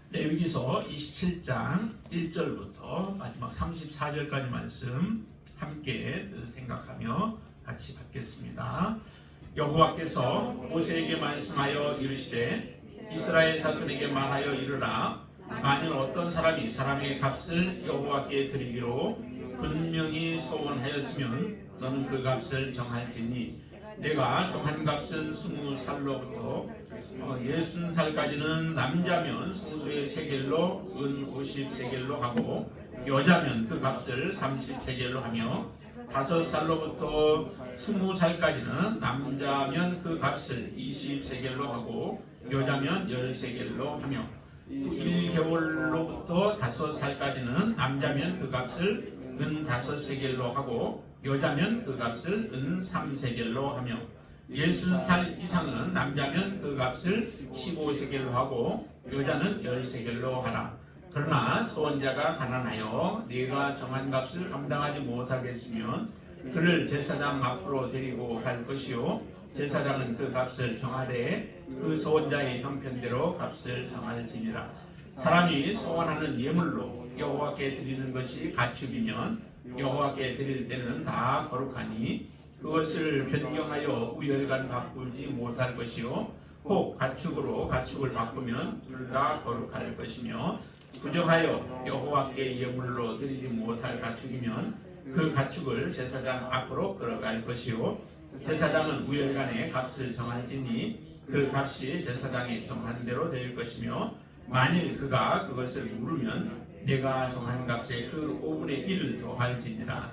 레위기서 27장 1절부터 마지막 34절까지 말씀 함께 생각하며 같이 받겠습니다. 여호와께서 모세에게 말씀하여 이르시되 이스라엘 자손에게 말하여 이르라. 만일 어떤 사람이 사람의 값을 여호와께 드리기로 분명히 소원하였으면 너는 그 값을 정할지니 내가 정한 값은 20살로부터 60살까지는 남자면 성소의 세겔로 은 50세겔로 하고 여자면 그 값을 30세겔로 하며 5살로부터 20살까지는 남자면 그 값을 20세겔로 하고 여자면 10세겔로 하며 1개월로부터 5살까지는 남자면 그 값을 은 5세겔로 하고 여자면 그 값을 은 3세겔로 하며 60살 이상은 남자면 그 값을 15세겔로 하고 여자는 10세겔로 하라. 그러나 소원자가 가난하여 네가 정한 값을 감당하지 못하겠으면 그를 제사장 앞으로 데리고 갈 것이요 제사장은 그 값을 정하되 그 소원자의 형편대로 값을 정할지니라. 사람이 소원하는 예물로 여호와께 드리는 것이 가축이면 여호와께 드릴 때는 다 거룩하니 그것을 변경하여 우열간 바꾸지 못할 것이요 혹 가축으로 가축을 바꾸면 둘 다 거룩할 것이며 부정하여 여호와께 예물로 드리지 못할 가축이면 그 가축을 제사장 앞으로 끌어갈 것이요 제사장은 우열간의 값을 정할지니 그 값이 제사장이 정한 대로 될 것이며 만일 그가 그것을 물으면 내가 정한 값에 그 5분의 1을 더할지니라.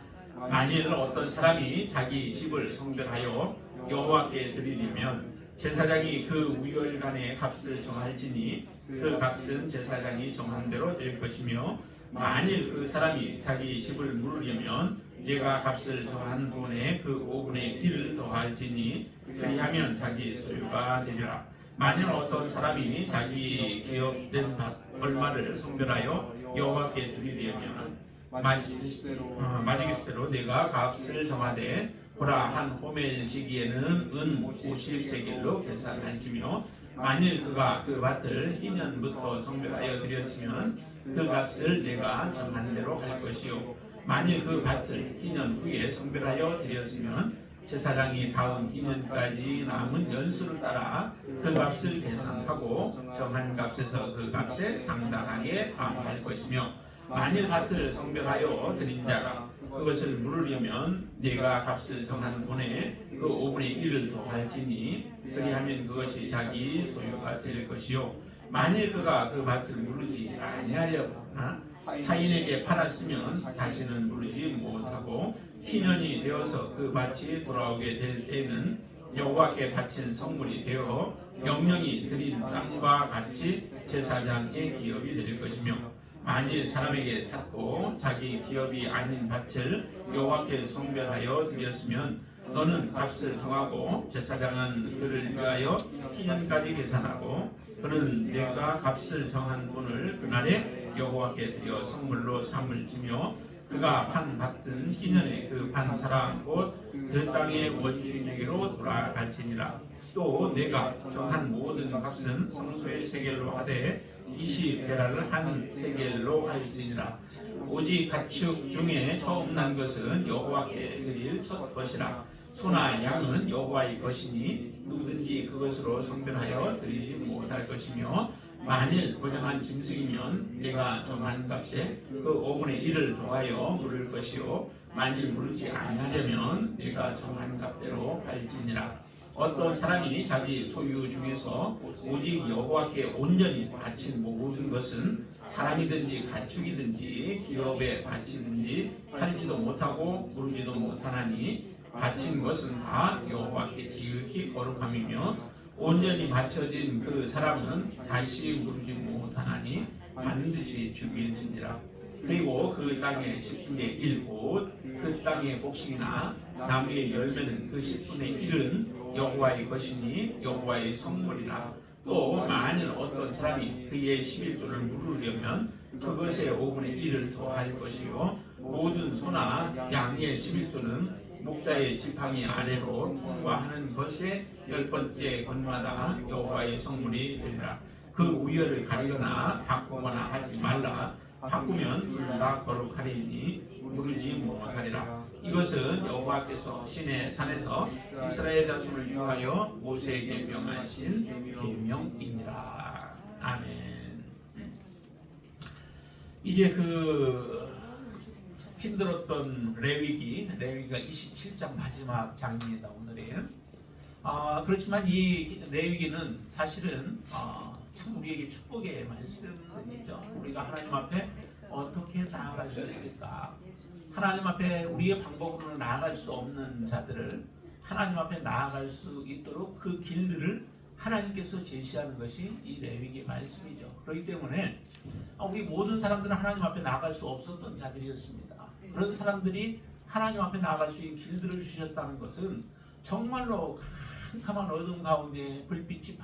만일 어떤 사람이 자기 집을 성별하여 여호와께 드리려면 제사장이 그 우열간의 값을 정할지니 그 값은 제사장이 정한 대로 될 것이며 만일 그 사람이 자기 집을 물으려면 내가 값을 정한 돈에 그 5분의 1을 더할지니 그리하면 자기 소유가 되리라. 만일 어떤 사람이 자기 기업된 얼마를 성별하여 여호와께 드리려면 마지기스대로 내가 값을 정하되 보라 한 호멜 시기에는 은 50세겔로 계산할지며 만일 그가 그 밭을 희년부터 성별하여 드렸으면 그 값을 내가 정한 대로 할 것이요 만일 그 밭을 희년 후에 성별하여 드렸으면 제사장이 다음 희년까지 남은 연수를 따라 그 값을 계산하고 정한 값에서 그 값에 상당하게 감할 것이며 만일 밭을 성별하여 드린 자가 그것을 물으려면 네가 값을 정한 돈에 그 5분의 1을 더할지니 그리하면 그것이 자기 소유가 될 것이요 만일 그가 그 밭을 물으지 아니하려거나 타인에게 팔았으면 다시는 물으지 못하고 희년이 되어서 그 밭이 돌아오게 될 때는 여호와께 바친 성물이 되어 영령이 드린 땅과 같이 제사장의 기업이 될 것이며 만일 사람에게 샀고 자기 기업이 아닌 밭을 여호와께 성별하여 드렸으면 너는 값을 정하고 제사장은 그를 위하여 희년까지 계산하고 그는 내가 값을 정한 돈을 그날에 여호와께 드려 선물로 삼을 지며 그가 판 밭은 희년에 그 판 사람 곧 그 땅의 원주인에게로 돌아갈지니라. 또 내가 정한 모든 값은 성소의 세겔로 하되 20베라를 한 세겔로 할지니라. 오직 가축 중에 처음 난 것은 여호와께 드릴 첫 것이라. 소나 양은 여호와의 것이니 누구든지 그것으로 성별하여 드리지 못할 것이며 만일 부정한 짐승이면 내가 정한 값에 그 5분의 1을 더하여 물을 것이요 만일 물지 아니하려면 내가 정한 값대로 할지니라. 어떤 사람이 자기 소유 중에서 오직 여호와께 온전히 바친 모든 것은 사람이든지 가축이든지 기업에 바치든지 팔지도 못하고 물지도 못하나니 바친 것은 다 여호와께 지극히 거룩함이며 온전히 바쳐진 그 사람은 다시 물지 못하나니 반드시 죽일지니라. 그리고 그 땅의 10분의 1 곧 그 땅의 곡식이나 나무의 열매는 그 10분의 1은 여호와의 것이니 여호와의 성물이라. 또 만일 어떤 사람이 그의 11조를 물으려면 그것의 5분의 1을 더할 것이요 모든 소나 양의 11조는 목자의 지팡이 아래로 통과하는 것의 10번째 건마다 여호와의 성물이 되리라. 그 우열을 가리거나 바꾸거나 하지 말라. 바꾸면 둘 다 거룩하리니 부르지 못하리라. 이것은 여호와께서 시내 산에서 이스라엘 자손을 위하여 모세에게 명하신 계명이니라. 아멘. 이제 그 힘들었던 레위기가 27장 마지막 장입니다. 오늘의. 그렇지만 이 레위기는 사실은 참 우리에게 축복의 말씀이죠. 우리가 하나님 앞에 어떻게 나아갈 수 있을까? 하나님 앞에 우리의 방법으로는 나아갈 수 없는 자들을 하나님 앞에 나아갈 수 있도록 그 길들을 하나님께서 제시하는 것이 이 레위기의 말씀이죠. 그렇기 때문에 우리 모든 사람들은 하나님 앞에 나아갈 수 없었던 자들이었습니다. 그런 사람들이 하나님 앞에 나아갈 수 있는 길들을 주셨다는 것은 정말로 캄캄한 어둠 가운데 불빛이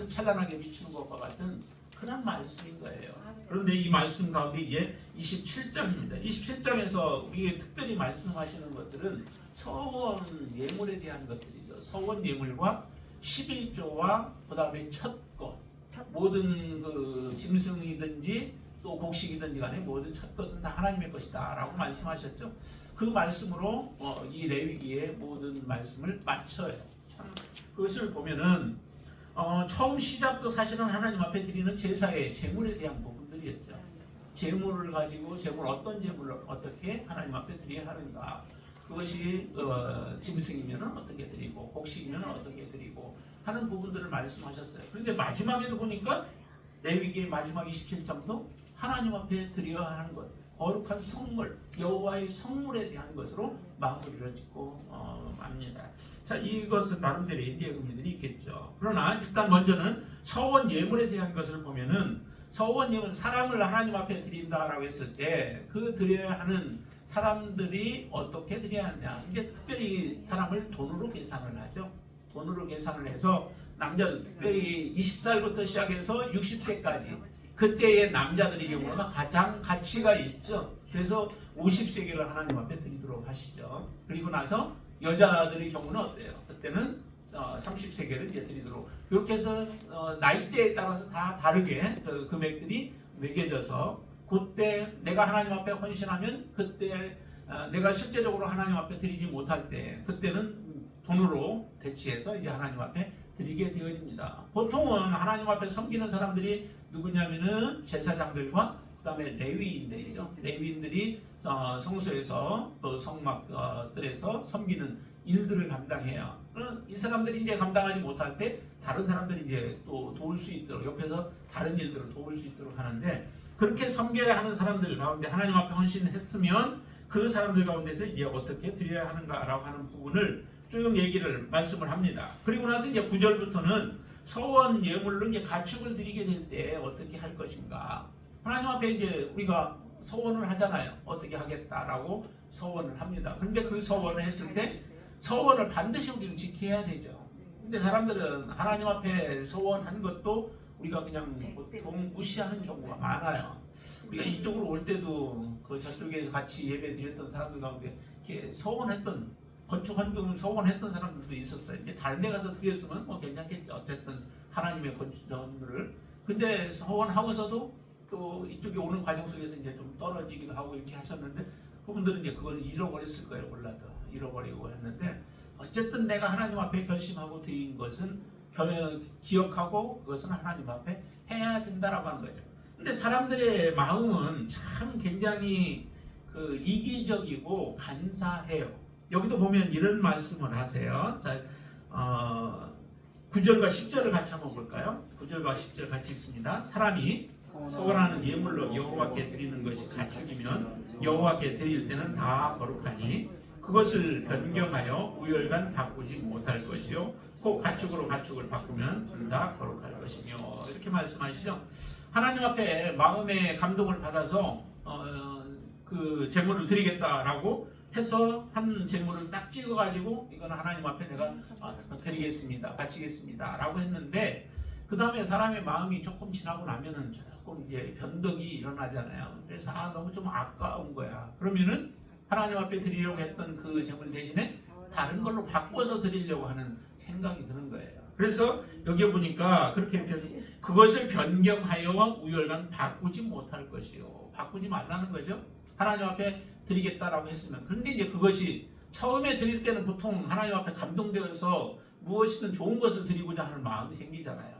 찬란하게 비추는 것과 같은 그런 말씀인 거예요. 그런데 이 말씀 가운데 이제 27장입니다. 27장에서 우리에게 특별히 말씀하시는 것들은 서원 예물에 대한 것들이죠. 서원 예물과 11조와 그 다음에 첫 것, 모든 그 짐승이든지 또 곡식이든지 간에 모든 첫 것은 다 하나님의 것이다 라고 말씀하셨죠. 그 말씀으로 이 레위기의 모든 말씀을 맞춰요. 참 그것을 보면은 처음 시작도 사실은 하나님 앞에 드리는 제사의 제물에 대한 부분들이었죠. 제물을 가지고 어떤 제물을 어떻게 하나님 앞에 드려야 하는가. 그것이 짐승이면 어떻게 드리고 곡식이면 어떻게 드리고 하는 부분들을 말씀하셨어요. 그런데 마지막에도 보니까 레위기의 마지막 27장도 하나님 앞에 드려야 하는 것, 거룩한 성물, 여호와의 성물에 대한 것으로 마무리를 짓고 합니다. 자, 이것은 나름대로 예리의 의미들이 있겠죠. 그러나 일단 먼저는 서원 예물에 대한 것을 보면은 서원 예물, 사람을 하나님 앞에 드린다라고 했을 때 그 드려야 하는 사람들이 어떻게 드려야 하느냐. 이제 특별히 사람을 돈으로 계산을 하죠. 돈으로 계산을 해서 남자들 특별히 20살부터 시작해서 60세까지 그때의 남자들의 경우는 가장 가치가 있죠. 그래서 50세겔을 하나님 앞에 드리도록 하시죠. 그리고 나서 여자들의 경우는 어때요? 그때는 30세겔을 이제 드리도록 이렇게 해서 나이대에 따라서 다 다르게 그 금액들이 매겨져서 그때 내가 하나님 앞에 헌신하면 그때 내가 실제적으로 하나님 앞에 드리지 못할 때 그때는 돈으로 대치해서 이제 하나님 앞에 드리게 되어집니다. 보통은 하나님 앞에 섬기는 사람들이 누구냐면은 제사장들과 그다음에 레위인들이죠. 레위인들이 성소에서 또 성막들에서 섬기는 일들을 감당해요. 이 사람들이 이제 감당하지 못할 때 다른 사람들이 이제 또 도울 수 있도록 옆에서 다른 일들을 도울 수 있도록 하는데 그렇게 섬겨야 하는 사람들 가운데 하나님 앞에 헌신했으면 그 사람들 가운데서 이제 어떻게 드려야 하는가라고 하는 부분을 쭉 말씀을 합니다. 그리고 나서 이제 9절부터는 서원 예물로 이제 가축을 드리게 될 때 어떻게 할 것인가. 하나님 앞에 이제 우리가 서원을 하잖아요. 어떻게 하겠다라고 서원을 합니다. 근데 그 서원을 했을 때 서원을 반드시 우리는 지켜야 되죠. 근데 사람들은 하나님 앞에 서원한 것도 우리가 그냥 보통 무시하는 경우가 많아요. 우리가 이쪽으로 올 때도 그 저쪽에 같이 예배 드렸던 사람들 가운데 이렇게 서원했던 건축 헌금을 서원했던 사람들도 있었어요. 이제 다른 데 가서 드렸으면 뭐 괜찮겠죠. 어쨌든 하나님의 건축을. 근데 서원하고서도 또 이쪽에 오는 과정 속에서 이제 좀 떨어지기도 하고 이렇게 하셨는데 그분들은 이제 그걸 잃어버렸을 거예요. 몰라도 잃어버리고 했는데 어쨌든 내가 하나님 앞에 결심하고 드린 것은 기억하고 그것은 하나님 앞에 해야 된다라고 하는 거죠. 근데 사람들의 마음은 참 굉장히 그 이기적이고 간사해요. 여기도 보면 이런 말씀을 하세요. 자, 9절과 10절을 같이 한번 볼까요? 9절과 10절 같이 읽습니다. 사람이 서원하는 예물로 여호와께 드리는 것이 가축이면 여호와께 드릴 때는 다 거룩하니 그것을 변경하여 우열간 바꾸지 못할 것이요 꼭 가축으로 가축을 바꾸면 둘 다 거룩할 것이며 이렇게 말씀하시죠. 하나님 앞에 마음의 감동을 받아서 그 제물을 드리겠다라고 해서 한 제물을 딱 찍어가지고 이거는 하나님 앞에 내가 드리겠습니다, 바치겠습니다 라고 했는데 그 다음에 사람의 마음이 조금 지나고 나면은 조금 이제 변덕이 일어나잖아요. 그래서 너무 좀 아까운 거야. 그러면은 하나님 앞에 드리려고 했던 그 제물 대신에 다른 걸로 바꿔서 드리려고 하는 생각이 드는 거예요. 그래서 여기에 보니까 그렇게 그것을 변경하여 우열간 바꾸지 못할 것이요. 바꾸지 말라는 거죠. 하나님 앞에 드리겠다라고 했으면. 그런데 이제 그것이 처음에 드릴 때는 보통 하나님 앞에 감동되어서 무엇이든 좋은 것을 드리고자 하는 마음이 생기잖아요.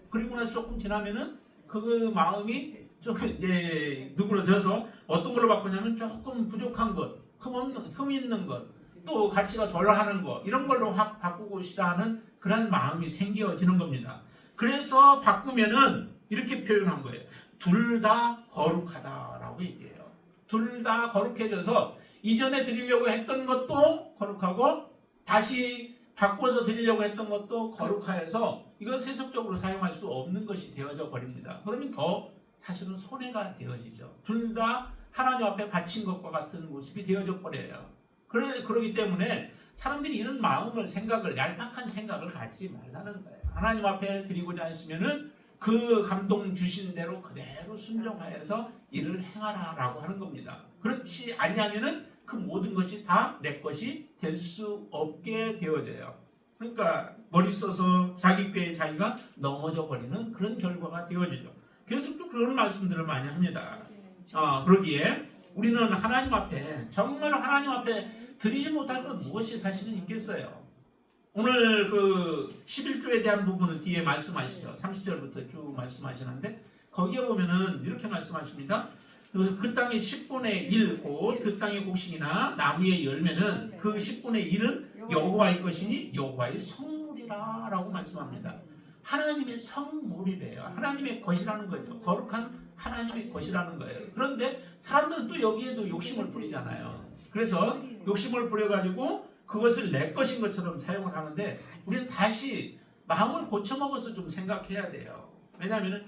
그리고 나서 조금 지나면은 그 마음이 좀 이제 누그러져서 어떤 걸로 바꾸냐면 조금 부족한 것, 흠 있는 것, 또 가치가 덜하는 것, 이런 걸로 확 바꾸고 싶다 하는 그런 마음이 생겨지는 겁니다. 그래서 바꾸면은 이렇게 표현한 거예요. 둘 다 거룩하다라고 얘기해요. 둘 다 거룩해져서 이전에 드리려고 했던 것도 거룩하고 다시 바꿔서 드리려고 했던 것도 거룩하여서 이건 세속적으로 사용할 수 없는 것이 되어져 버립니다. 그러면 더 사실은 손해가 되어지죠. 둘 다 하나님 앞에 바친 것과 같은 모습이 되어져 버려요. 그러기 때문에 사람들이 이런 마음을 생각을 얄팍한 생각을 갖지 말라는 거예요. 하나님 앞에 드리고자 했으면은 그 감동 주신 대로 그대로 순종하여서 일을 행하라라고 하는 겁니다. 그렇지 아니하면은 그 모든 것이 다 내 것이 될 수 없게 되어져요. 그러니까 머리 써서 자기 꾀에 자기가 넘어져 버리는 그런 결과가 되어지죠. 계속 또 그런 말씀들을 많이 합니다. 그러기에 우리는 하나님 앞에 정말 하나님 앞에 드리지 못할 것 무엇이 사실은 있겠어요. 오늘 그 11조에 대한 부분을 뒤에 말씀하시죠. 30절부터 쭉 말씀하시는데 거기에 보면은 이렇게 말씀하십니다. 그 땅의 10분의 1 곧 그 땅의 곡식이나 나무의 열매는 그 10분의 1은 여호와의 것이니 여호와의 성물이라 라고 말씀합니다. 하나님의 성물이래요. 하나님의 것이라는 거죠. 거룩한 하나님의 것이라는 거예요. 그런데 사람들은 또 여기에도 욕심을 부리잖아요. 그래서 욕심을 부려가지고 그것을 내 것인 것처럼 사용을 하는데 우리는 다시 마음을 고쳐먹어서 좀 생각해야 돼요. 왜냐하면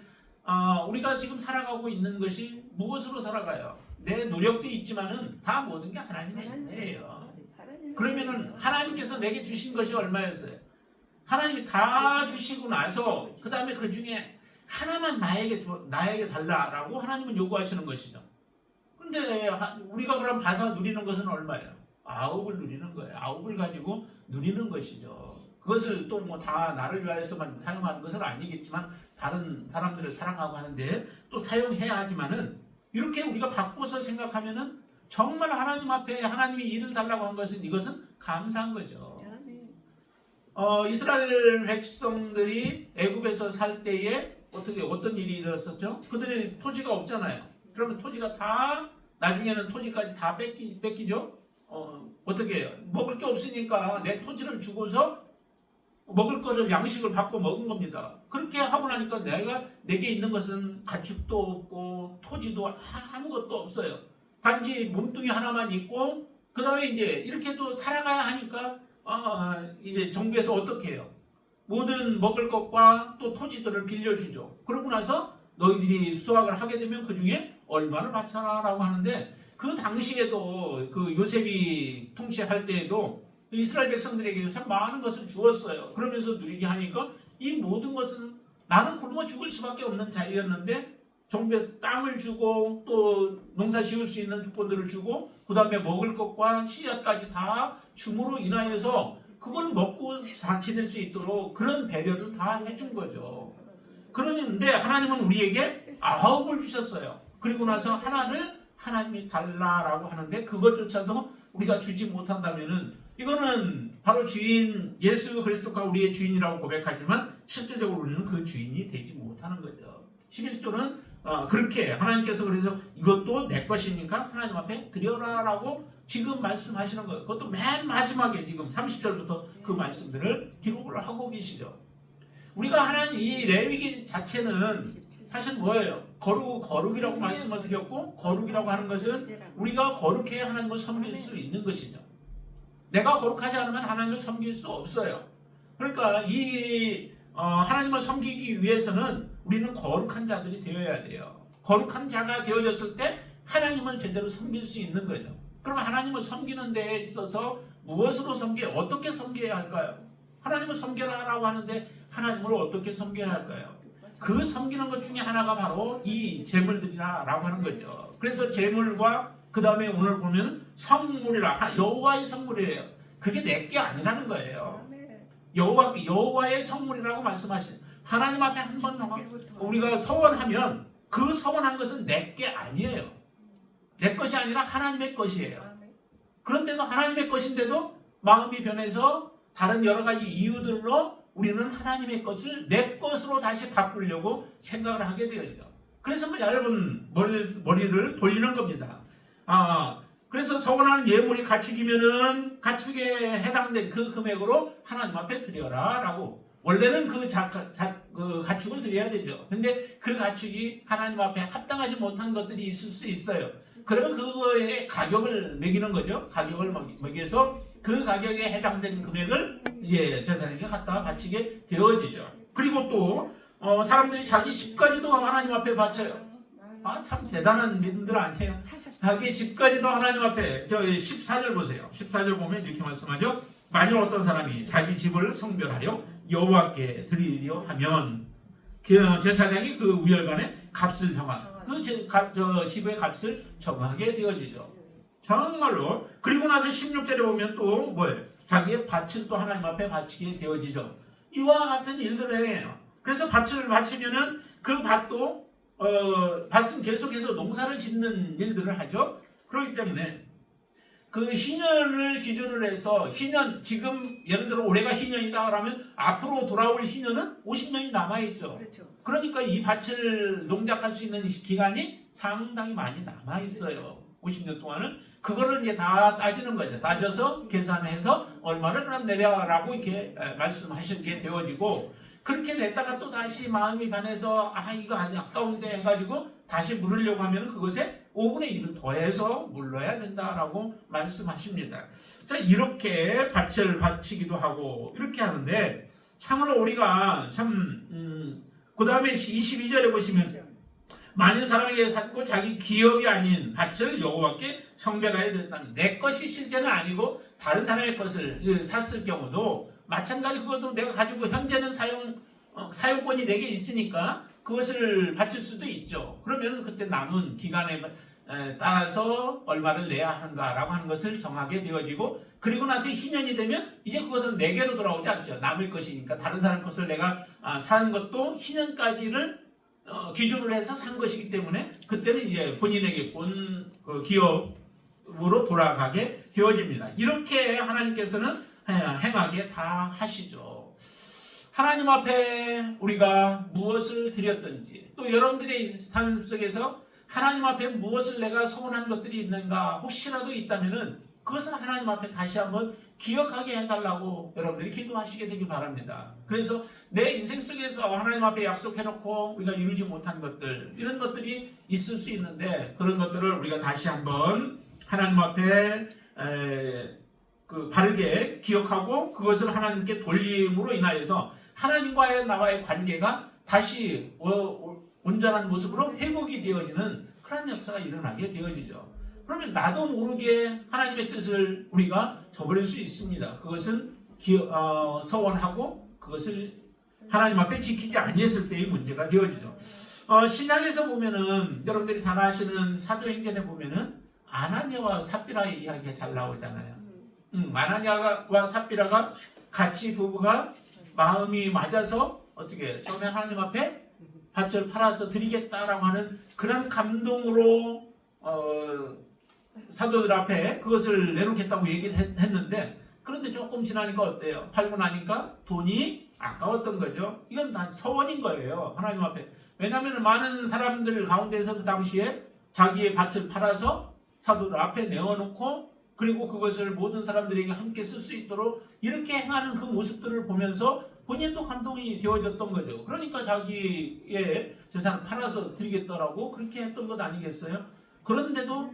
우리가 지금 살아가고 있는 것이 무엇으로 살아가요? 내 노력도 있지만은 다 모든 게 하나님의 은혜예요. 그러면은 하나님께서 내게 주신 것이 얼마였어요? 하나님이 다 주시고 나서 그 다음에 그 중에 하나만 나에게 달라라고 하나님은 요구하시는 것이죠. 근데 우리가 그럼 받아 누리는 것은 얼마예요? 9을 누리는 거예요. 9을 가지고 누리는 것이죠. 그것을 또 뭐 다 나를 위하여서만 사용하는 것은 아니겠지만 다른 사람들을 사랑하고 하는데 또 사용해야 하지만은 이렇게 우리가 바꿔서 생각하면은 정말 하나님 앞에 하나님이 일을 달라고 한 것은 이것은 감사한 거죠. 이스라엘 백성들이 애굽에서 살 때에 어떤 일이 일어났었죠? 그들의 토지가 없잖아요. 그러면 토지가 다 나중에는 토지까지 다 뺏기죠. 어떻게 해요? 먹을 게 없으니까 내 토지를 주고서 먹을 거를 양식을 받고 먹은 겁니다. 그렇게 하고 나니까 내게 있는 것은 가축도 없고 토지도 아무것도 없어요. 단지 몸뚱이 하나만 있고 그 다음에 이제 이렇게 또 살아가야 하니까 이제 정부에서 어떻게 해요? 모든 먹을 것과 또 토지들을 빌려주죠. 그러고 나서 너희들이 수확을 하게 되면 그 중에 얼마를 바쳐라 라고 하는데 그 당시에도 그 요셉이 통치할 때에도 이스라엘 백성들에게 참 많은 것을 주었어요. 그러면서 누리게 하니까 이 모든 것은 나는 굶어 죽을 수밖에 없는 자리였는데 정부에서 땅을 주고 또 농사 지을 수 있는 조건들을 주고 그 다음에 먹을 것과 씨앗까지 다 줌으로 인하여서 그걸 먹고 지낼 수 있도록 그런 배려를 다 해준 거죠. 그런데 하나님은 우리에게 9을 주셨어요. 그리고 나서 하나를 하나님이 달라라고 하는데 그것조차도 우리가 주지 못한다면은 이거는 바로 주인 예수 그리스도가 우리의 주인이라고 고백하지만 실질적으로 우리는 그 주인이 되지 못하는 거죠. 11조는 그렇게 하나님께서 그래서 이것도 내 것이니까 하나님 앞에 드려라라고 지금 말씀하시는 거예요. 그것도 맨 마지막에 지금 30절부터 그 말씀들을 기록을 하고 계시죠. 우리가 하나님 이 레위기 자체는 사실 뭐예요? 거룩이라고 말씀을 드렸고 거룩이라고 하는 것은 우리가 거룩해야 하나님을 섬길 수 있는 것이죠. 내가 거룩하지 않으면 하나님을 섬길 수 없어요. 그러니까 이 하나님을 섬기기 위해서는 우리는 거룩한 자들이 되어야 돼요. 거룩한 자가 되어졌을 때 하나님을 제대로 섬길 수 있는 거죠. 그러면 하나님을 섬기는 데에 있어서 무엇으로 어떻게 섬겨야 할까요? 하나님을 섬겨라라고 하는데 하나님을 어떻게 섬겨야 할까요? 그 섬기는 것 중에 하나가 바로 이 제물들이라고 하는 거죠. 그래서 제물과 그 다음에 오늘 보면 성물이라 여호와의 성물이에요. 그게 내게 아니라는 거예요. 여호와의 성물이라고 말씀하시는 하나님 앞에 한번 우리가 서원하면 그 서원한 것은 내 게 아니에요. 내 것이 아니라 하나님의 것이에요. 그런데도 하나님의 것인데도 마음이 변해서 다른 여러 가지 이유들로 우리는 하나님의 것을 내 것으로 다시 바꾸려고 생각을 하게 되죠. 그래서 여러분 머리를 돌리는 겁니다. 그래서 서원하는 예물이 가축이면은 가축에 해당된 그 금액으로 하나님 앞에 드려라 라고. 원래는 그 가축을 드려야 되죠. 근데 그 가축이 하나님 앞에 합당하지 못한 것들이 있을 수 있어요. 그러면 그거에 가격을 매기는 거죠. 가격을 매겨서 그 가격에 해당된 금액을 이제 제사장에게 갖다 바치게 되어지죠. 그리고 또 사람들이 자기 집까지도 하나님 앞에 바쳐요. 참 대단한 믿음들 아니에요. 자기 집까지도 하나님 앞에. 저 14절 보세요. 14절 보면 이렇게 말씀하죠. 만일 어떤 사람이 자기 집을 성별하여 여호와께 드리려 하면 제사장이 그 우열간에 값을 그 집의 값을 정하게 되어지죠. 정말로. 그리고 나서 16절에 보면 또 뭐예요? 자기의 밭을 또 하나님 앞에 바치게 되어지죠. 이와 같은 일들을 해요. 그래서 밭을 바치면은 그 밭도 밭은 계속해서 농사를 짓는 일들을 하죠. 그렇기 때문에 그 희년을 기준으로 해서 희년, 지금 예를 들어 올해가 희년이다 그러면 앞으로 돌아올 희년은 50년이 남아있죠. 그렇죠. 그러니까 이 밭을 농작할 수 있는 기간이 상당히 많이 남아있어요. 50년 동안은. 그거를 이제 다 따지는 거죠. 따져서 계산해서 얼마를 그럼 내려라고 이렇게 말씀하시게 되어지고, 그렇게 냈다가 또 다시 마음이 변해서 이거 아까운데 해가지고 다시 물으려고 하면 그것에 5분의 1을 더해서 물러야 된다라고 말씀하십니다. 자, 이렇게 밭을 바치기도 하고 이렇게 하는데, 참으로 우리가 그 다음에 22절에 보시면 많은 사람에게 샀고 자기 기업이 아닌 밭을 여호와께 성별하여야 된다는, 내 것이 실제는 아니고 다른 사람의 것을 샀을 경우도 마찬가지, 그것도 내가 가지고 현재는 사용권이 내게 있으니까 그것을 바칠 수도 있죠. 그러면 그때 남은 기간에 따라서 얼마를 내야 하는가라고 하는 것을 정하게 되어지고, 그리고 나서 희년이 되면 이제 그것은 내게로 돌아오지 않죠. 남의 것이니까. 다른 사람 것을 내가 산 것도 희년까지를 기준으로 해서 산 것이기 때문에 그때는 이제 본인에게 그 기업으로 돌아가게 되어집니다. 이렇게 하나님께서는 행하게 다 하시죠. 하나님 앞에 우리가 무엇을 드렸든지, 또 여러분들의 삶 속에서 하나님 앞에 무엇을 내가 서운한 것들이 있는가 혹시라도 있다면은 그것을 하나님 앞에 다시 한번 기억하게 해달라고 여러분들이 기도하시게 되길 바랍니다. 그래서 내 인생 속에서 하나님 앞에 약속해놓고 우리가 이루지 못한 것들, 이런 것들이 있을 수 있는데, 그런 것들을 우리가 다시 한번 하나님 앞에 바르게 기억하고 그것을 하나님께 돌림으로 인하여서 하나님과의 나와의 관계가 다시 온전한 모습으로 회복이 되어지는 그런 역사가 일어나게 되어지죠. 그러면 나도 모르게 하나님의 뜻을 우리가 저버릴 수 있습니다. 그것은 서원하고 그것을 하나님 앞에 지키지 아니했을 때의 문제가 되어지죠. 신약에서 보면은 여러분들이 잘 아시는 사도행전에 보면은 아나니아와 삽비라의 이야기가 잘 나오잖아요. 아나니아와 삽비라가 같이 부부가 마음이 맞아서 어떻게 처음에 하나님 앞에 밭을 팔아서 드리겠다라고 하는 그런 감동으로 사도들 앞에 그것을 내놓겠다고 얘기를 했는데, 그런데 조금 지나니까 어때요? 팔고 나니까 돈이 아까웠던 거죠. 이건 다 서원인 거예요, 하나님 앞에. 왜냐하면 많은 사람들 가운데서 그 당시에 자기의 밭을 팔아서 사도들 앞에 내어놓고, 그리고 그것을 모든 사람들에게 함께 쓸 수 있도록 이렇게 행하는 그 모습들을 보면서 본인도 감동이 되어졌던 거죠. 그러니까 자기의 재산을 팔아서 드리겠다라고 그렇게 했던 것 아니겠어요? 그런데도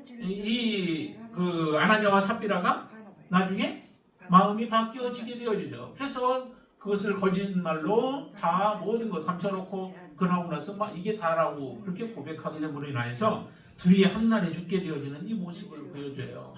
그 아나니아와 삽비라가 나중에 마음이 바뀌어지게 되어지죠. 그래서 그것을 거짓말로 다 모든 걸 감춰놓고 그러고 나서 이게 다라고 그렇게 고백하게 됨으로 인하여서 둘이 한날에 죽게 되어지는 이 모습을 보여줘요.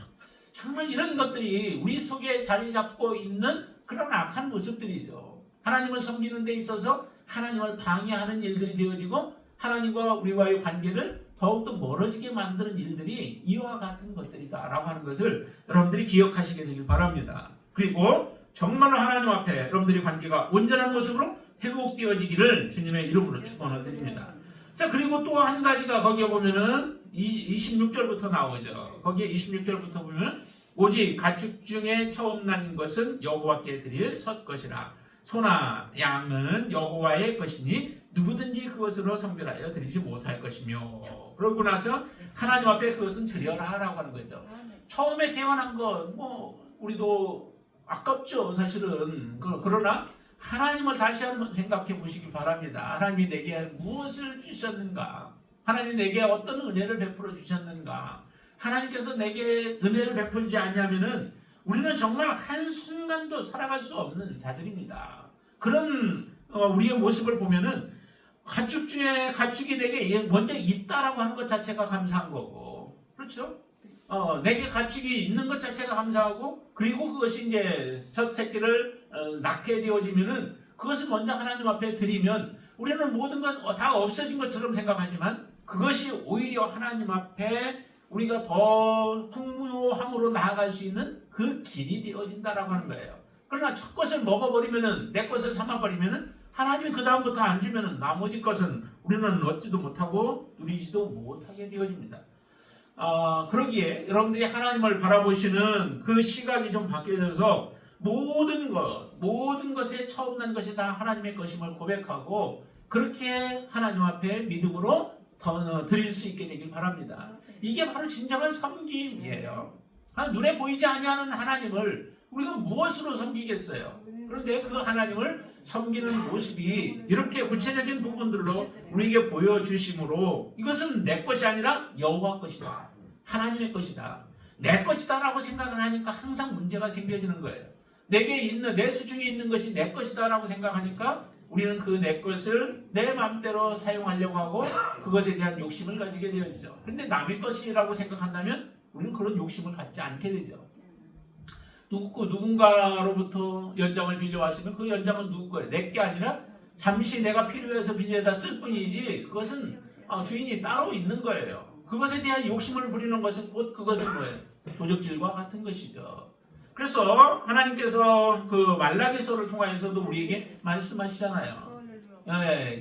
정말 이런 것들이 우리 속에 자리 잡고 있는 그런 악한 모습들이죠. 하나님을 섬기는 데 있어서 하나님을 방해하는 일들이 되어지고 하나님과 우리와의 관계를 더욱더 멀어지게 만드는 일들이 이와 같은 것들이다 라고 하는 것을 여러분들이 기억하시게 되길 바랍니다. 그리고 정말로 하나님 앞에 여러분들의 관계가 온전한 모습으로 회복되어지기를 주님의 이름으로 축원을 드립니다. 자, 그리고 또 한 가지가 거기에 보면은 26절부터 나오죠. 거기에 26절부터 보면 오직 가축 중에 처음 난 것은 여호와께 드릴 첫 것이라. 소나 양은 여호와의 것이니 누구든지 그것으로 성별하여 드리지 못할 것이며. 그러고 나서 하나님 앞에 그것은 드려라라고 하는 거죠. 처음에 태어난 것 우리도 아깝죠 사실은. 그러나 하나님을 다시 한번 생각해 보시기 바랍니다. 하나님이 내게 무엇을 주셨는가? 하나님이 내게 어떤 은혜를 베풀어 주셨는가? 하나님께서 내게 은혜를 베풀지 않냐면은 우리는 정말 한순간도 살아갈 수 없는 자들입니다. 그런 우리의 모습을 보면은 가축 중에 가축이 내게 먼저 있다라고 하는 것 자체가 감사한 거고, 그렇죠? 내게 가축이 있는 것 자체가 감사하고, 그리고 그것이 이제 첫 새끼를 낳게 되어지면은 그것을 먼저 하나님 앞에 드리면 우리는 모든 것 다 없어진 것처럼 생각하지만 그것이 오히려 하나님 앞에 우리가 더 풍요함으로 나아갈 수 있는 그 길이 되어진다라고 하는 거예요. 그러나 첫 것을 먹어버리면은, 내 것을 삼아버리면은 하나님이 그 다음부터 안 주면은 나머지 것은 우리는 얻지도 못하고 누리지도 못하게 되어집니다. 그러기에 여러분들이 하나님을 바라보시는 그 시각이 좀 바뀌어져서 모든 것에 처음 난 것이 다 하나님의 것임을 고백하고 그렇게 하나님 앞에 믿음으로 드릴 수 있게 되길 바랍니다. 이게 바로 진정한 섬김이에요. 눈에 보이지 아니하는 하나님을 우리가 무엇으로 섬기겠어요? 그런데 그 하나님을 섬기는 모습이 이렇게 구체적인 부분들로 우리에게 보여주심으로 이것은 내 것이 아니라 여호와 것이다. 하나님의 것이다. 내 것이다 라고 생각을 하니까 항상 문제가 생겨지는 거예요. 내 수중에 있는 것이 내 것이다 라고 생각하니까 우리는 그 내 것을 내 마음대로 사용하려고 하고 그것에 대한 욕심을 가지게 되어지죠. 그런데 남의 것이라고 생각한다면 우리는 그런 욕심을 갖지 않게 되죠. 누군가로부터 연장을 빌려왔으면 그 연장은 누구 거예요? 내 게 아니라 잠시 내가 필요해서 빌려다 쓸 뿐이지 그것은 주인이 따로 있는 거예요. 그것에 대한 욕심을 부리는 것은 곧 그것은 뭐예요? 도적질과 같은 것이죠. 그래서 하나님께서 그 말라기서를 통하여서도 우리에게 말씀하시잖아요.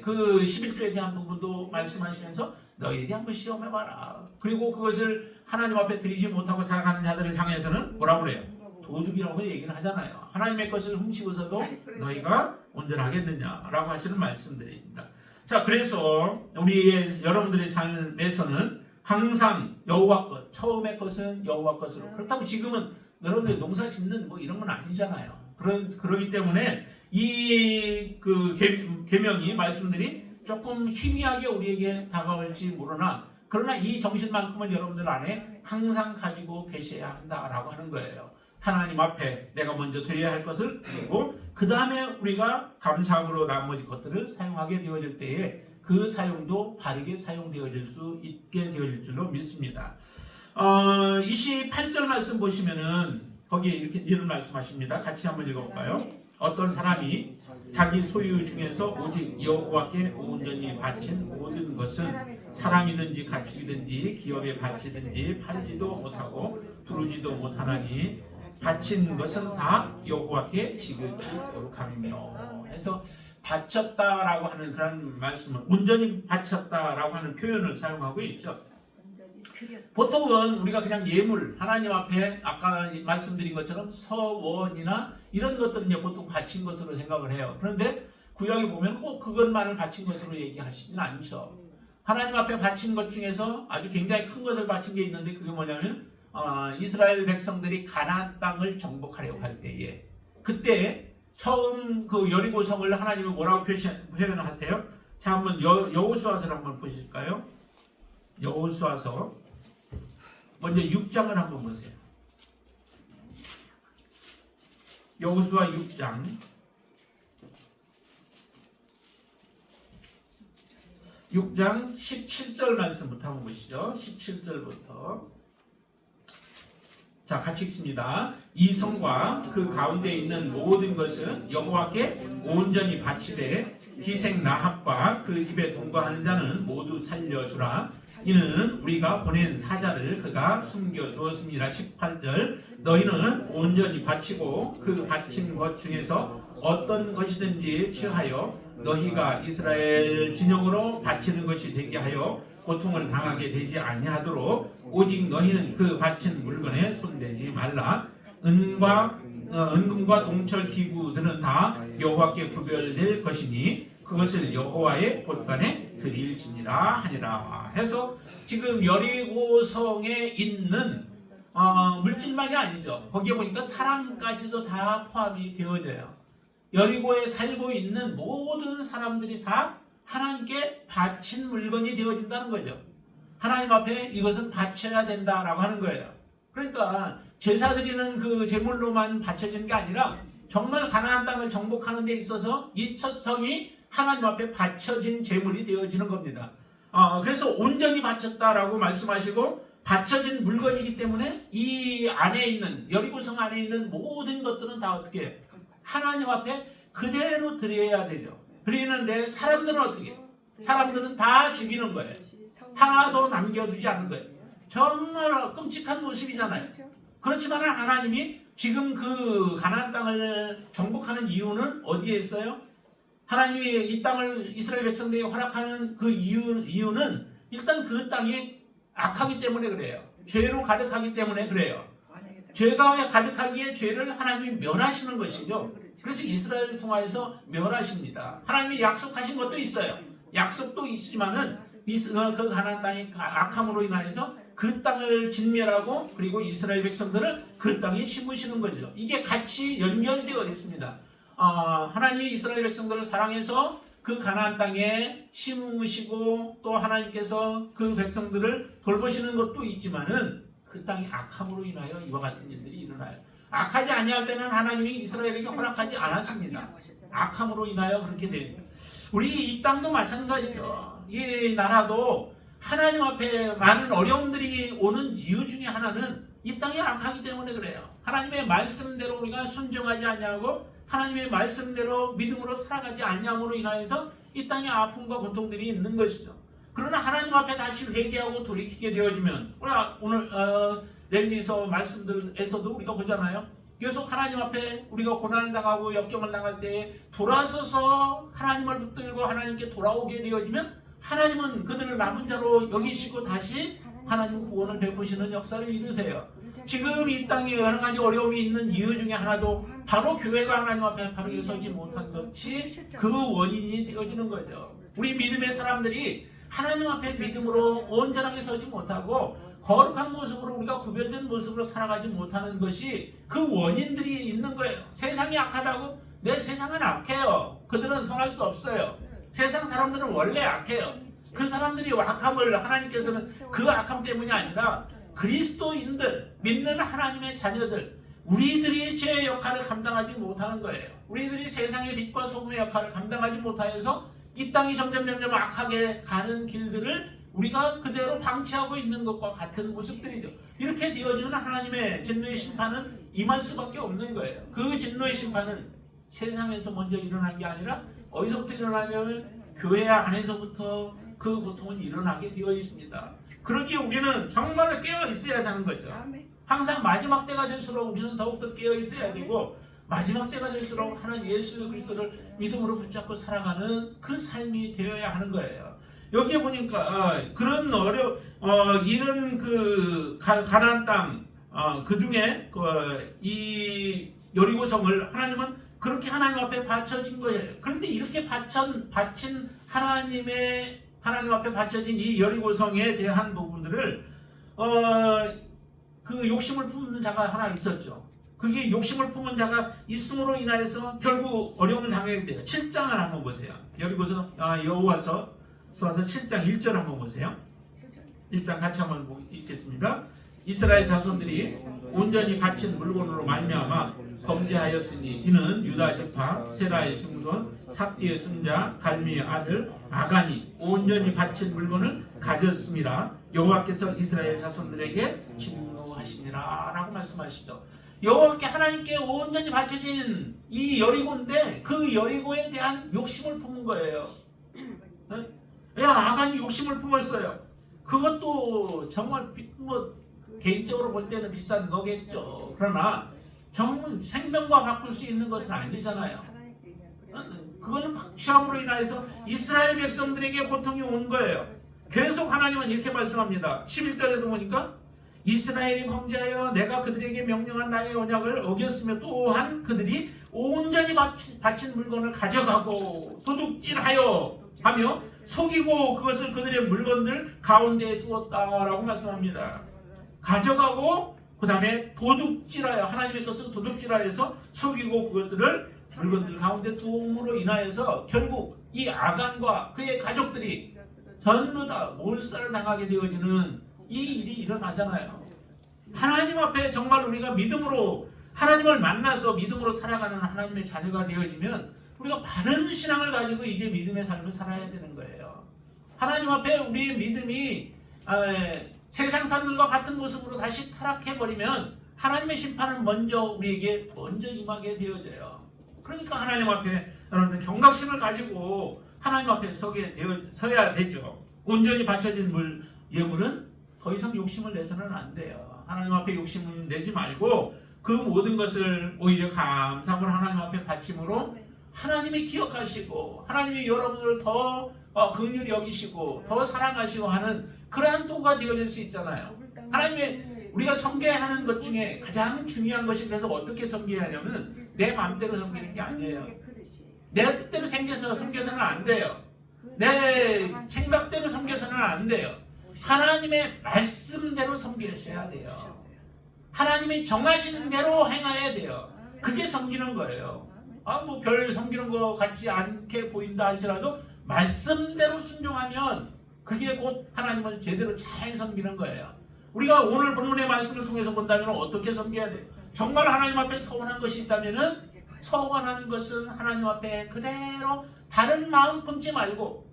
그 11조에 대한 부분도 말씀하시면서 너희들이 한번 시험해봐라. 그리고 그것을 하나님 앞에 드리지 못하고 살아가는 자들을 향해서는 뭐라고 그래요? 도둑이라고 얘기를 하잖아요. 하나님의 것을 훔치고서도 너희가 온전하겠느냐라고 하시는 말씀들입니다. 자, 그래서 여러분들의 삶에서는 항상 여호와 것, 처음의 것은 여호와 것으로. 그렇다고 지금은 여러분들 농사 짓는 이런 건 아니잖아요. 그러기 때문에 이 계명이 말씀들이 조금 희미하게 우리에게 다가올지 모르나 그러나 이 정신만큼은 여러분들 안에 항상 가지고 계셔야 한다라고 하는 거예요. 하나님 앞에 내가 먼저 드려야 할 것을 드리고 그 다음에 우리가 감사함으로 나머지 것들을 사용하게 되어질 때에 그 사용도 바르게 사용되어질 수 있게 되어질 줄로 믿습니다. 28절 말씀 보시면은 거기에 이런 말씀하십니다. 같이 한번 읽어볼까요? 어떤 사람이 자기 소유 중에서 오직 여호와께 온전히 바친 모든 것은 사람이든지 가축이든지 기업에 바치든지 팔지도 못하고 부르지도 못하나니 바친 것은 다 여호와께 지극히 거룩함이며 해서 바쳤다라고 하는 그런 말씀을 온전히 바쳤다라고 하는 표현을 사용하고 있죠. 보통은 우리가 그냥 예물 하나님 앞에 아까 말씀드린 것처럼 서원이나 이런 것들은 이제 보통 바친 것으로 생각을 해요. 그런데 구약에 보면 꼭 그것만을 바친 것으로 얘기하시진 않죠. 하나님 앞에 바친 것 중에서 아주 굉장히 큰 것을 바친 게 있는데 그게 뭐냐면 이스라엘 백성들이 가나안 땅을 정복하려고 할 때에 그때 처음 그 여리고 성을 하나님은 뭐라고 표현을 하세요? 자, 한번 여호수아서를 한번 보실까요? 여호수아서 먼저 6장을 한번 보세요. 여호수아 6장 17절 말씀부터 한번 보시죠. 17절부터 자, 같이 읽습니다. 이 성과 그 가운데 있는 모든 것은 여호와께 온전히 바치되 희생 라합과 그 집에 동거하는 자는 모두 살려주라. 이는 우리가 보낸 사자를 그가 숨겨 주었습니다. 18절 너희는 온전히 바치고 그 바친 것 중에서 어떤 것이든지 취하여 너희가 이스라엘 진영으로 바치는 것이 되게 하여 고통을 당하게 되지 아니하도록 오직 너희는 그 바친 물건에 손대지 말라. 은금과 동철 기구들은 다 여호와께 구별될 것이니 그것을 여호와의 본관에 드릴지니라 하니라. 해서 지금 여리고성에 있는 물질만이 아니죠. 거기에 보니까 사람까지도 다 포함이 되어져요. 여리고에 살고 있는 모든 사람들이 다 하나님께 바친 물건이 되어진다는 거죠. 하나님 앞에 이것은 바쳐야 된다라고 하는 거예요. 그러니까 제사 드리는 그 제물로만 바쳐지는 게 아니라 정말 가나안 땅을 정복하는 데 있어서 이 첫 성이 하나님 앞에 바쳐진 제물이 되어지는 겁니다. 그래서 온전히 바쳤다라고 말씀하시고 바쳐진 물건이기 때문에 이 안에 있는 여리고성 안에 있는 모든 것들은 다 어떻게 해요? 하나님 앞에 그대로 드려야 되죠. 드리는데 사람들은 어떻게 해요? 사람들은 다 죽이는 거예요. 하나도 남겨두지 않는 거예요. 정말 끔찍한 모습이잖아요. 그렇지만 하나님이 지금 그 가나안 땅을 정복하는 이유는 어디에 있어요? 하나님이 이 땅을 이스라엘 백성들에게 허락하는 그 이유는 일단 그 땅이 악하기 때문에 그래요. 죄로 가득하기 때문에 그래요. 죄가 가득하기에 죄를 하나님이 멸하시는 것이죠. 그래서 이스라엘을 통하여서 멸하십니다. 하나님이 약속하신 것도 있어요. 약속도 있지만은 그 가나안 땅이 악함으로 인하여서 그 땅을 진멸하고 그리고 이스라엘 백성들을 그 땅에 심으시는 거죠. 이게 같이 연결되어 있습니다. 하나님이 이스라엘 백성들을 사랑해서 그 가나안 땅에 심으시고 또 하나님께서 그 백성들을 돌보시는 것도 있지만은 그 땅이 악함으로 인하여 이와 같은 일들이 일어나요. 악하지 아니할 때는 하나님이 이스라엘에게 허락하지 않았습니다. 악함으로 인하여 그렇게 됩니다. 우리 이 땅도 마찬가지죠. 이 나라도 하나님 앞에 많은 어려움들이 오는 이유 중에 하나는 이 땅이 악하기 때문에 그래요. 하나님의 말씀대로 우리가 순종하지 아니하고 하나님의 말씀대로 믿음으로 살아가지 않냐므로 인하여서 이 땅에 아픔과 고통들이 있는 것이죠. 그러나 하나님 앞에 다시 회개하고 돌이키게 되어지면 오늘 렘리서 말씀들에서도 우리가 보잖아요. 계속 하나님 앞에 우리가 고난을 당하고 역경을 당할 때 돌아서서 하나님을 붙들고 하나님께 돌아오게 되어지면 하나님은 그들을 남은 자로 여기시고 다시 하나님 구원을 베푸시는 역사를 이루세요. 지금 이 땅에 여러 가지 어려움이 있는 이유 중에 하나도 바로 교회가 하나님 앞에 바르게 서지 못한 것이 그 원인이 되어지는 거죠. 우리 믿음의 사람들이 하나님 앞에 믿음으로 온전하게 서지 못하고 거룩한 모습으로 우리가 구별된 모습으로 살아가지 못하는 것이 그 원인들이 있는 거예요. 세상이 악하다고? 내 세상은 악해요. 그들은 선할 수 없어요. 세상 사람들은 원래 악해요. 그 사람들이 악함을 하나님께서는 그 악함 때문이 아니라 그리스도인들, 믿는 하나님의 자녀들, 우리들이 제 역할을 감당하지 못하는 거예요. 우리들이 세상의 빛과 소금의 역할을 감당하지 못하여서 이 땅이 점점 악하게 가는 길들을 우리가 그대로 방치하고 있는 것과 같은 모습들이죠. 이렇게 되어지면 하나님의 진노의 심판은 임할 수밖에 없는 거예요. 그 진노의 심판은 세상에서 먼저 일어난 게 아니라 어디서부터 일어나냐면 교회 안에서부터 그 고통은 일어나게 되어 있습니다. 그러기에 우리는 정말로 깨어 있어야 되는 거죠. 항상 마지막 때가 될수록 우리는 더욱더 깨어 있어야 되고 마지막 때가 될수록 하나님 예수 그리스도를 믿음으로 붙잡고 살아가는 그 삶이 되어야 하는 거예요. 여기에 보니까 그런 이런 그 가나안 땅 그 중에 이 여리고성을 하나님은 그렇게 하나님 앞에 바쳐진 거예요. 그런데 이렇게 바친 하나님 앞에 바쳐진 이 여리고성에 대한 부분들을 그 욕심을 품는 자가 하나 있었죠. 그게 욕심을 품은 자가 있음으로 인하여서 결국 어려움을 당하게 돼요. 7장을 한번 보세요. 여리고서 여호와서 7장 1절 한번 보세요. 1장 같이 한번 읽겠습니다. 이스라엘 자손들이 온전히 바친 물건으로 말미암아 범죄하였으니 이는 유다 지파 세라의 증손 삭디의 손자 갈미의 아들 아간이 온전히 바친 물건을 가졌음이라 여호와께서 이스라엘 자손들에게 진노하시니라 라고 말씀하시죠. 여호와께 하나님께 온전히 바쳐진 이 여리고인데 그 여리고에 대한 욕심을 품은 거예요. 야, 아간이 욕심을 품었어요. 그것도 정말 개인적으로 볼 때는 비싼 거겠죠. 그러나 생명과 바꿀 수 있는 것은 아니잖아요. 그거는 취함으로 인하여서 이스라엘 백성들에게 고통이 온 거예요. 계속 하나님은 이렇게 말씀합니다. 11절에도 보니까 이스라엘이 범죄하여 내가 그들에게 명령한 나의 언약을 어겼으며 또한 그들이 온전히 바친 물건을 가져가고 도둑질하여 하며 속이고 그것을 그들의 물건들 가운데에 두었다라고 말씀합니다. 가져가고 그 다음에 도둑질하여 하나님의 것을 도둑질하여서 속이고 그것들을 물건들 가운데 두음으로 인하여서 결국 이 아간과 그의 가족들이 전부 다 몰살을 당하게 되어지는 이 일이 일어나잖아요. 하나님 앞에 정말 우리가 믿음으로 하나님을 만나서 믿음으로 살아가는 하나님의 자녀가 되어지면 우리가 바른 신앙을 가지고 이제 믿음의 삶을 살아야 되는 거예요. 하나님 앞에 우리의 믿음이 세상 사람들과 같은 모습으로 다시 타락해버리면 하나님의 심판은 우리에게 먼저 임하게 되어져요. 그러니까 하나님 앞에 여러분들 경각심을 가지고 하나님 앞에 서야 되죠. 온전히 바쳐진 예물은 더 이상 욕심을 내서는 안 돼요. 하나님 앞에 욕심을 내지 말고 그 모든 것을 오히려 감사함으로 하나님 앞에 바침으로 하나님이 기억하시고 하나님이 여러분을 더 긍휼히 여기시고 더 사랑하시고 하는 그러한 도구가 되어질 수 있잖아요. 하나님의 우리가 섬겨야 하는 것 중에 가장 중요한 것이 그래서 어떻게 섬겨야 하냐면 내 마음대로 섬기는 게 아니에요. 내 뜻대로 섬겨서는 안 돼요. 내 생각대로 섬겨서는 안 돼요. 하나님의 말씀대로 섬기셔야 돼요. 하나님이 정하신 대로 행해야 돼요. 그게 섬기는 거예요. 별 섬기는 거 같지 않게 보인다 할지라도 말씀대로 순종하면 그게 곧 하나님을 제대로 잘 섬기는 거예요. 우리가 오늘 본문의 말씀을 통해서 본다면 어떻게 섬겨야 돼요? 정말 하나님 앞에 서원한 것이 있다면 서원한 것은 하나님 앞에 그대로 다른 마음 품지 말고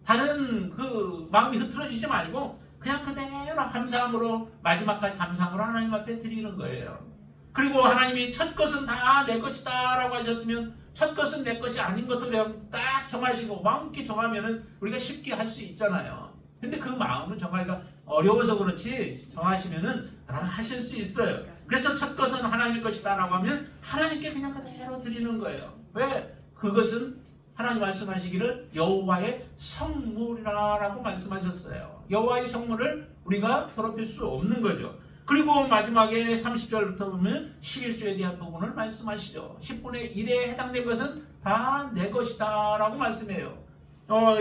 다른 그 마음이 흐트러지지 말고 그냥 그대로 감사함으로 마지막까지 감사함으로 하나님 앞에 드리는 거예요. 그리고 하나님이 첫 것은 다 내 것이다 라고 하셨으면 첫 것은 내 것이 아닌 것으로 딱 정하시고 마음 깊게 정하면은 우리가 쉽게 할 수 있잖아요. 근데 그 마음은 정하기가 어려워서 그렇지 정하시면은 하실 수 있어요. 그래서 첫 것은 하나님의 것이다 라고 하면 하나님께 그냥 그대로 드리는 거예요. 왜? 그것은 하나님 말씀하시기를 여호와의 성물이라고 말씀하셨어요. 여호와의 성물을 우리가 더럽힐 수 없는 거죠. 그리고 마지막에 30절부터 보면 11조에 대한 부분을 말씀하시죠. 10분의 1에 해당된 것은 다 내 것이다 라고 말씀해요.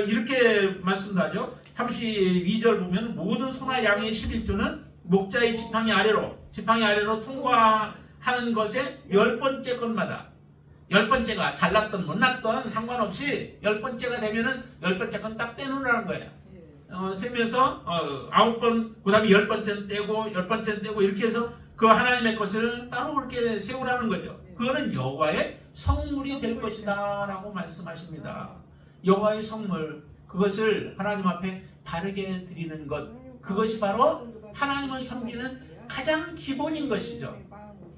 이렇게 말씀하죠. 32절 보면 모든 소나 양의 11조는 목자의 지팡이 아래로 통과하는 것의 10번째 것마다 10번째가 잘났던 못났던 상관없이 10번째가 되면은 10번째 건 딱 떼놓으라는 거예요. 세면서 9번 그 다음에 10번째는 떼고 10번째는 떼고 이렇게 해서 그 하나님의 것을 따로 그렇게 세우라는 거죠. 그거는 여호와의 성물이 될 것이다 라고 말씀하십니다. 여호와의 성물, 그것을 하나님 앞에 바르게 드리는 것, 그것이 바로 하나님을 섬기는 가장 기본인 것이죠.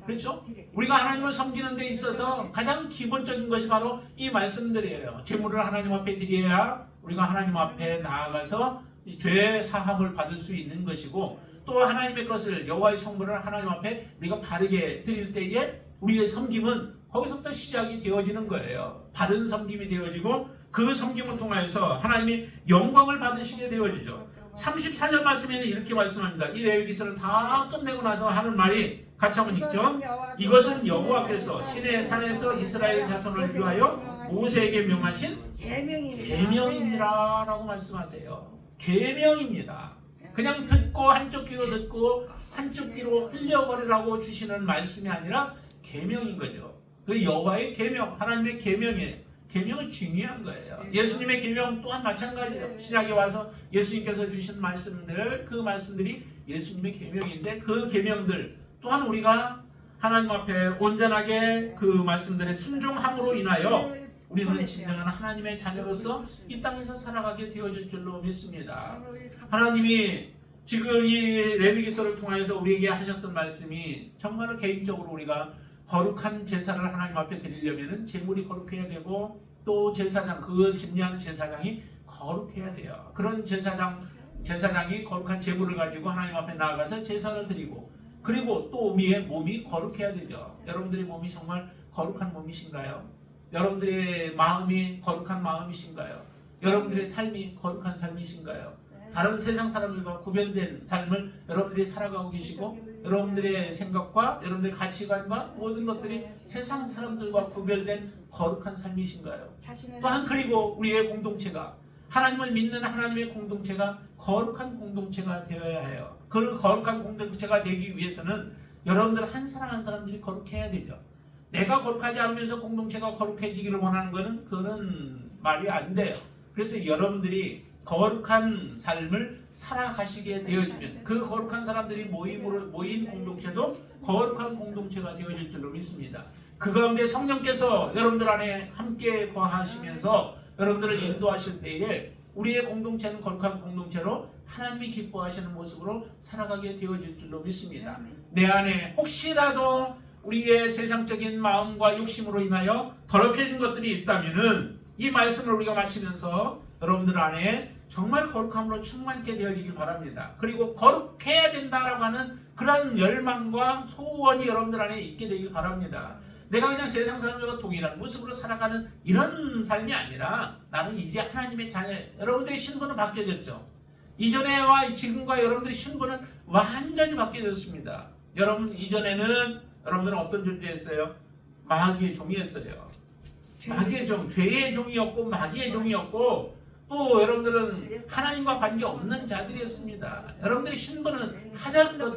그렇죠? 우리가 하나님을 섬기는 데 있어서 가장 기본적인 것이 바로 이 말씀들이에요. 제물을 하나님 앞에 드려야 우리가 하나님 앞에 나아가서 죄 사함을 받을 수 있는 것이고, 또 하나님의 것을 여호와의 성물을 하나님 앞에 우리가 바르게 드릴 때에 우리의 섬김은 거기서부터 시작이 되어지는 거예요. 바른 섬김이 되어지고 그 섬김을 통하여서 하나님이 영광을 받으시게 되어지죠. 34절 말씀에는 이렇게 말씀합니다. 이 레위기서를 다 끝내고 나서 하는 말이 같이 한번 읽죠. 이것은 여호와께서 시내 산에서 이스라엘 자손을 위하여 모세에게 명하신 계명이니라 라고 말씀하세요. 계명입니다. 그냥 듣고 한쪽 귀로 듣고 한쪽 귀로 흘려버리라고 주시는 말씀이 아니라 계명인 거죠. 그 여호와의 계명, 하나님의 계명이에요. 계명은 중요한 거예요. 예수님의 계명 또한 마찬가지예요. 신약에 와서 예수님께서 주신 말씀들, 그 말씀들이 예수님의 계명인데 그 계명들 또한 우리가 하나님 앞에 온전하게 그 말씀들에 순종함으로 인하여 우리는 진정한 하나님의 자녀로서 이 땅에서 살아가게 되어질 줄로 믿습니다. 하나님이 지금 이 레위기서를 통하여서 우리에게 하셨던 말씀이 정말로 개인적으로 우리가 거룩한 제사를 하나님 앞에 드리려면 제물이 거룩해야 되고 또 제사장, 그 집례하는 제사장이 거룩해야 돼요. 그런 제사장이 거룩한 제물을 가지고 하나님 앞에 나아가서 제사를 드리고 그리고 또 우리의 몸이 거룩해야 되죠. 여러분들의 몸이 정말 거룩한 몸이신가요? 여러분들의 마음이 거룩한 마음이신가요? 여러분들의 삶이 거룩한 삶이신가요? 다른 세상 사람들과 구별된 삶을 여러분들이 살아가고 계시고 여러분들의 생각과 여러분들의 가치관과 모든 것들이 세상 사람들과 구별된 거룩한 삶이신가요? 또한 그리고 우리의 공동체가 하나님을 믿는 하나님의 공동체가 거룩한 공동체가 되어야 해요. 그 거룩한 공동체가 되기 위해서는 여러분들 한 사람 한 사람들이 거룩해야 되죠. 내가 거룩하지 않으면서 공동체가 거룩해지기를 원하는 것은 그거는 말이 안 돼요. 그래서 여러분들이 거룩한 삶을 살아가시게 되어지면 그 거룩한 사람들이 모인 공동체도 거룩한 공동체가 되어질 줄로 믿습니다. 그 가운데 성령께서 여러분들 안에 함께 거하시면서 여러분들을 인도하실 때에 우리의 공동체는 거룩한 공동체로 하나님이 기뻐하시는 모습으로 살아가게 되어질 줄로 믿습니다. 내 안에 혹시라도 우리의 세상적인 마음과 욕심으로 인하여 더럽혀진 것들이 있다면은 이 말씀을 우리가 마치면서 여러분들 안에 정말 거룩함으로 충만케 되어지길 바랍니다. 그리고 거룩해야 된다라고 하는 그런 열망과 소원이 여러분들 안에 있게 되길 바랍니다. 내가 그냥 세상 사람들과 동일한 모습으로 살아가는 이런 삶이 아니라 나는 이제 하나님의 자녀, 여러분들의 신분은 바뀌어졌죠. 이전에와 지금과 여러분들의 신분은 완전히 바뀌어졌습니다. 여러분 이전에는 여러분들은 어떤 존재였어요? 마귀의 종이었어요. 마귀의 종, 죄의 종이었고 마귀의 종이었고 또 여러분들은 하나님과 관계없는 자들이었습니다. 여러분들의 신분은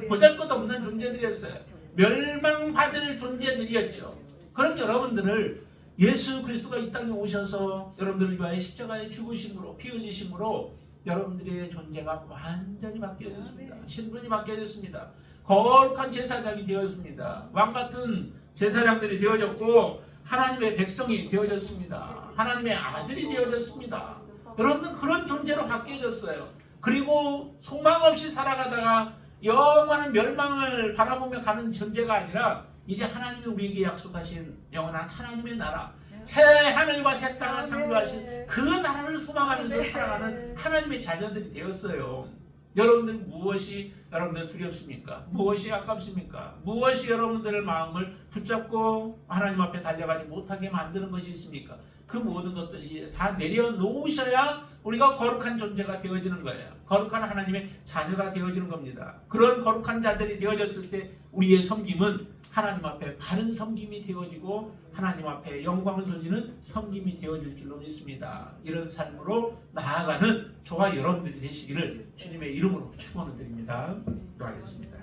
보잘것없는 존재들이었어요. 멸망받을 존재들이었죠. 그런 여러분들을 예수 그리스도가 이 땅에 오셔서 여러분들을 위하여 십자가에 죽으심으로 피 흘리심으로 여러분들의 존재가 완전히 바뀌어졌습니다. 신분이 바뀌어졌습니다. 거룩한 제사장이 되었습니다. 왕같은 제사장들이 되어졌고 하나님의 백성이 되어졌습니다. 하나님의 아들이 되어졌습니다. 여러분은 그런 존재로 바뀌어졌어요. 그리고 소망 없이 살아가다가 영원한 멸망을 바라보며 가는 존재가 아니라 이제 하나님이 우리에게 약속하신 영원한 하나님의 나라, 새 하늘과 새 땅을 창조하신 그 나라를 소망하면서 살아가는 하나님의 자녀들이 되었어요. 여러분들 무엇이 여러분들 두렵습니까? 무엇이 아깝습니까? 무엇이 여러분들의 마음을 붙잡고 하나님 앞에 달려가지 못하게 만드는 것이 있습니까? 그 모든 것들이 다 내려놓으셔야 우리가 거룩한 존재가 되어지는 거예요. 거룩한 하나님의 자녀가 되어지는 겁니다. 그런 거룩한 자들이 되어졌을 때 우리의 섬김은 하나님 앞에 바른 섬김이 되어지고 하나님 앞에 영광을 돌리는 섬김이 되어질 줄로 믿습니다. 이런 삶으로 나아가는 저와 여러분들이 되시기를 주님의 이름으로 축원을 드립니다. 기도하겠습니다.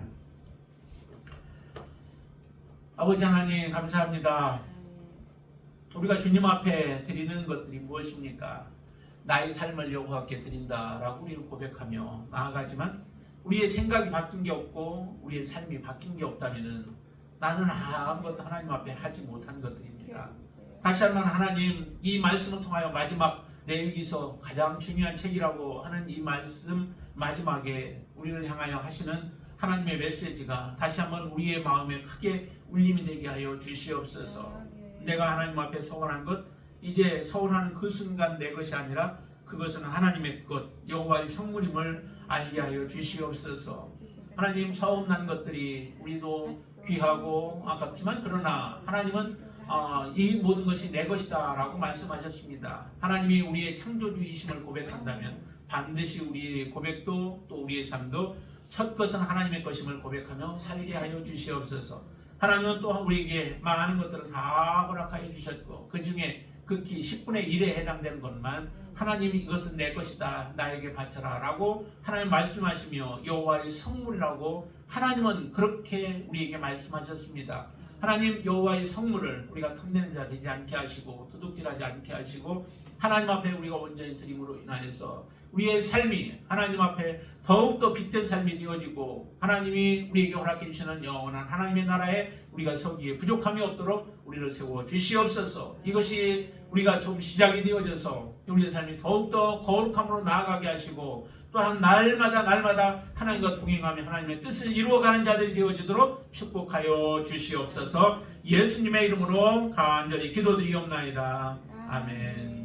아버지 하나님 감사합니다. 우리가 주님 앞에 드리는 것들이 무엇입니까? 나의 삶을 여호와께 드린다라고 우리는 고백하며 나아가지만 우리의 생각이 바뀐 게 없고 우리의 삶이 바뀐 게 없다면은 나는 아무것도 하나님 앞에 하지 못한 것들입니다. 다시 한번 하나님 이 말씀을 통하여 마지막 레위기서 가장 중요한 책이라고 하는 이 말씀 마지막에 우리를 향하여 하시는 하나님의 메시지가 다시 한번 우리의 마음에 크게 울림이 되게 하여 주시옵소서. 내가 하나님 앞에 서원한 것 이제 서원하는 그 순간 내 것이 아니라 그것은 하나님의 것 여호와의 성물임을 알게 하여 주시옵소서. 하나님 처음 난 것들이 우리도 귀하고 아깝지만 그러나 하나님은 이 모든 것이 내 것이다 라고 말씀하셨습니다. 하나님이 우리의 창조주이심을 고백한다면 반드시 우리의 고백도 또 우리의 삶도 첫 것은 하나님의 것임을 고백하며 살게 하여 주시옵소서. 하나님은 또한 우리에게 많은 것들을 다 허락하여 주셨고 그 중에 극히 10분의 1에 해당되는 것만 하나님이 이것은 내 것이다 나에게 바쳐라 라고 하나님 말씀하시며 여호와의 성물이라고 하나님은 그렇게 우리에게 말씀하셨습니다. 하나님 여호와의 성물을 우리가 탐내는 자 되지 않게 하시고 도둑질하지 않게 하시고 하나님 앞에 우리가 온전히 드림으로 인하여서 우리의 삶이 하나님 앞에 더욱더 빛된 삶이 되어지고 하나님이 우리에게 허락해 주시는 영원한 하나님의 나라에 우리가 서기에 부족함이 없도록 우리를 세워 주시옵소서. 이것이 우리가 좀 시작이 되어져서 우리의 삶이 더욱더 거룩함으로 나아가게 하시고 또한 날마다 하나님과 동행하며 하나님의 뜻을 이루어가는 자들이 되어지도록 축복하여 주시옵소서. 예수님의 이름으로 간절히 기도드리옵나이다. 아멘.